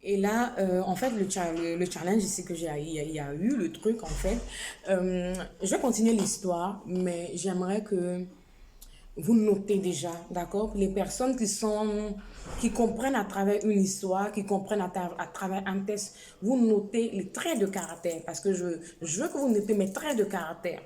Et là, en fait, le challenge ici que il y a eu, le truc, en fait, je vais continuer l'histoire, mais j'aimerais que vous notez déjà, d'accord? Les personnes qui comprennent à travers une histoire, qui comprennent à travers un test, vous notez les traits de caractère, parce que je veux que vous notez mes traits de caractère.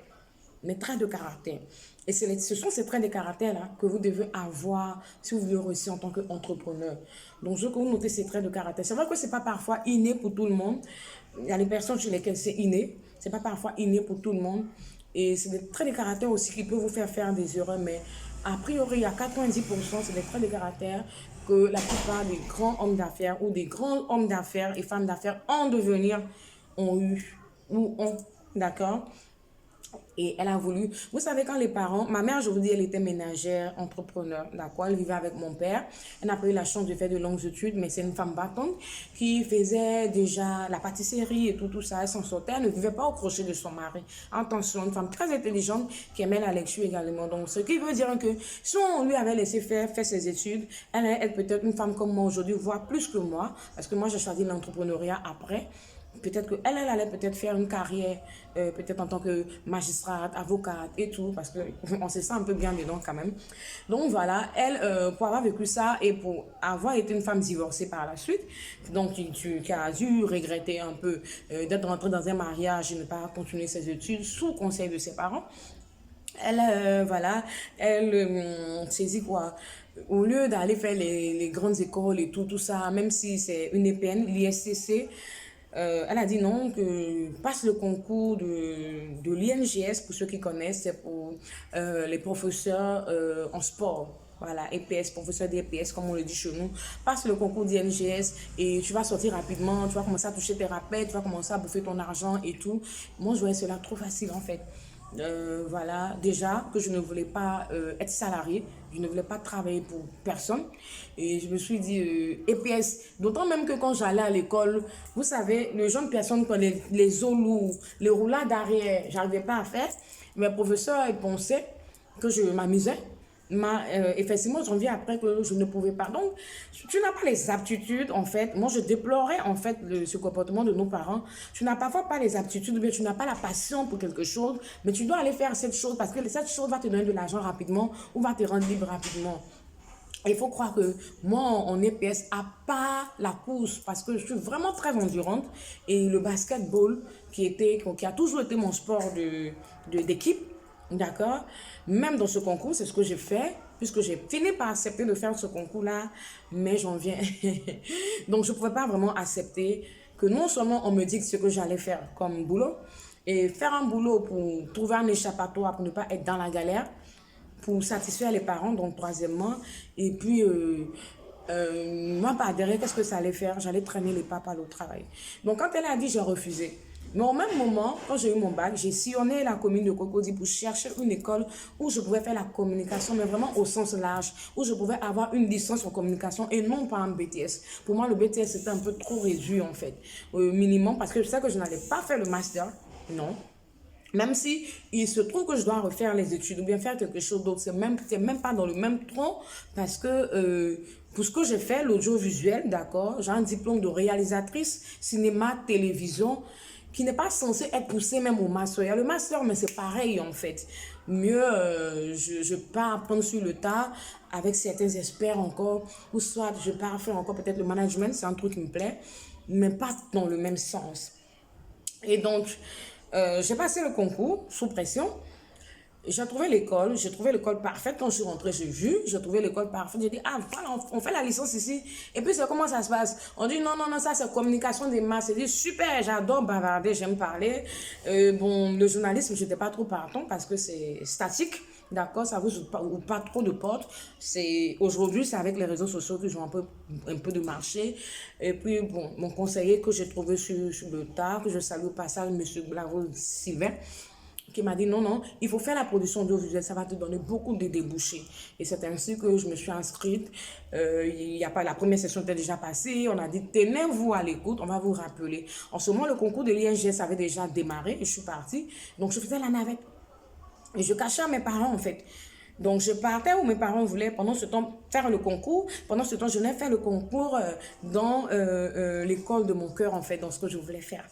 Mes traits de caractère. Et ce sont ces traits de caractère-là que vous devez avoir si vous voulez réussir en tant qu'entrepreneur. Donc, je veux que vous notez ces traits de caractère. C'est vrai que ce n'est pas parfois inné pour tout le monde. Il y a des personnes chez lesquelles c'est inné. Ce n'est pas parfois inné pour tout le monde. Et c'est des traits de caractère aussi qui peuvent vous faire faire des erreurs. Mais a priori, il y a 90%, c'est des traits de caractère que la plupart des grands hommes d'affaires ou des grands hommes d'affaires et femmes d'affaires en devenir ont eu ou ont. D'accord? Et elle a voulu, vous savez, quand les parents, ma mère, je vous dis, elle était ménagère, entrepreneur, d'accord, elle vivait avec mon père, elle n'a pas eu la chance de faire de longues études, mais c'est une femme battante qui faisait déjà la pâtisserie et tout ça, elle s'en sortait, elle ne vivait pas au crochet de son mari. Attention, une femme très intelligente qui aimait la lecture également, donc ce qui veut dire que si on lui avait laissé faire ses études, elle peut-être une femme comme moi aujourd'hui, voire plus que moi, parce que moi j'ai choisi l'entrepreneuriat après. Peut-être qu'elle, elle allait peut-être faire une carrière, peut-être en tant que magistrate, avocate et tout, parce qu'on se sent un peu bien dedans quand même. Donc voilà, elle, pour avoir vécu ça et pour avoir été une femme divorcée par la suite, donc qui a dû regretter un peu d'être rentrée dans un mariage et ne pas continuer ses études sous conseil de ses parents. Elle, voilà, elle s'est dit quoi? Au lieu d'aller faire les grandes écoles et tout ça, même si c'est une EPN, l'ISCC, elle a dit non, que passe le concours de l'INGS, pour ceux qui connaissent, c'est pour les professeurs en sport. Voilà, EPS, professeur d'EPS, comme on le dit chez nous. Passe le concours d'INGS et tu vas sortir rapidement, tu vas commencer à toucher tes rappels, tu vas commencer à bouffer ton argent et tout. Moi, je voyais cela trop facile en fait. Voilà, déjà que je ne voulais pas être salarié, je ne voulais pas travailler pour personne. Et je me suis dit, EPS, d'autant même que quand j'allais à l'école, vous savez, les jeunes personnes, quand les os lourds, les roulades arrière, j'arrivais pas à faire. Mes professeurs, ils pensaient que je m'amusais. Effectivement, j'en viens après que je ne pouvais pas. Donc, tu n'as pas les aptitudes, en fait. Moi, je déplorais, en fait, ce comportement de nos parents. Tu n'as parfois pas les aptitudes, mais tu n'as pas la passion pour quelque chose, mais tu dois aller faire cette chose parce que cette chose va te donner de l'argent rapidement ou va te rendre libre rapidement. Il faut croire que moi, en EPS, à part la course, parce que je suis vraiment très endurante, et le basketball, qui a toujours été mon sport d'équipe, d'accord? Même dans ce concours, c'est ce que j'ai fait, puisque j'ai fini par accepter de faire ce concours-là, mais j'en viens. Donc, je ne pouvais pas vraiment accepter que non seulement on me dise ce que j'allais faire comme boulot, et faire un boulot pour trouver un échappatoire, pour ne pas être dans la galère, pour satisfaire les parents, donc troisièmement. Et puis, moi, par derrière, qu'est-ce que ça allait faire? J'allais traîner les papas au travail. Donc, quand elle a dit, j'ai refusé. Mais au même moment, quand j'ai eu mon bac, j'ai sillonné la commune de Cocody pour chercher une école où je pouvais faire la communication, mais vraiment au sens large, où je pouvais avoir une licence en communication et non pas un BTS. Pour moi, le BTS, c'était un peu trop réduit, en fait, au minimum, parce que je sais que je n'allais pas faire le master, non. Même si il se trouve que je dois refaire les études ou bien faire quelque chose d'autre, c'est même pas dans le même tronc parce que pour ce que j'ai fait, l'audiovisuel, d'accord, j'ai un diplôme de réalisatrice, cinéma, télévision, qui n'est pas censé être poussé même au master. Il y a le master, mais c'est pareil en fait. Mieux, je pars apprendre sur le tas avec certains experts encore, ou soit je pars faire encore peut-être le management, c'est un truc qui me plaît, mais pas dans le même sens. Et donc, j'ai passé le concours sous pression. J'ai trouvé l'école parfaite. Quand je suis rentrée, j'ai trouvé l'école parfaite. J'ai dit, ah, voilà, on fait la licence ici. Et puis, c'est comment ça se passe? On dit, non, non, non, ça, c'est communication des masses. J'ai dit, super, j'adore bavarder, j'aime parler. Bon, le journalisme, je n'étais pas trop partant parce que c'est statique. D'accord, ça vous ouvre pas trop de portes. Aujourd'hui, c'est avec les réseaux sociaux que j'ai un peu de marché. Et puis, bon, mon conseiller que j'ai trouvé sur le tas, que je salue au passage, M. Blavo Sylvain, qui m'a dit non, non, il faut faire la production audiovisuelle, ça va te donner beaucoup de débouchés. Et c'est ainsi que je me suis inscrite. Il y a pas, la première session était déjà passée. On a dit, tenez-vous à l'écoute, on va vous rappeler. En ce moment, le concours de l'INGS avait déjà démarré et je suis partie. Donc, je faisais la navette. Et je cachais à mes parents, en fait. Donc, je partais où mes parents voulaient pendant ce temps faire le concours. Pendant ce temps, je venais faire le concours dans l'école de mon cœur, en fait, dans ce que je voulais faire.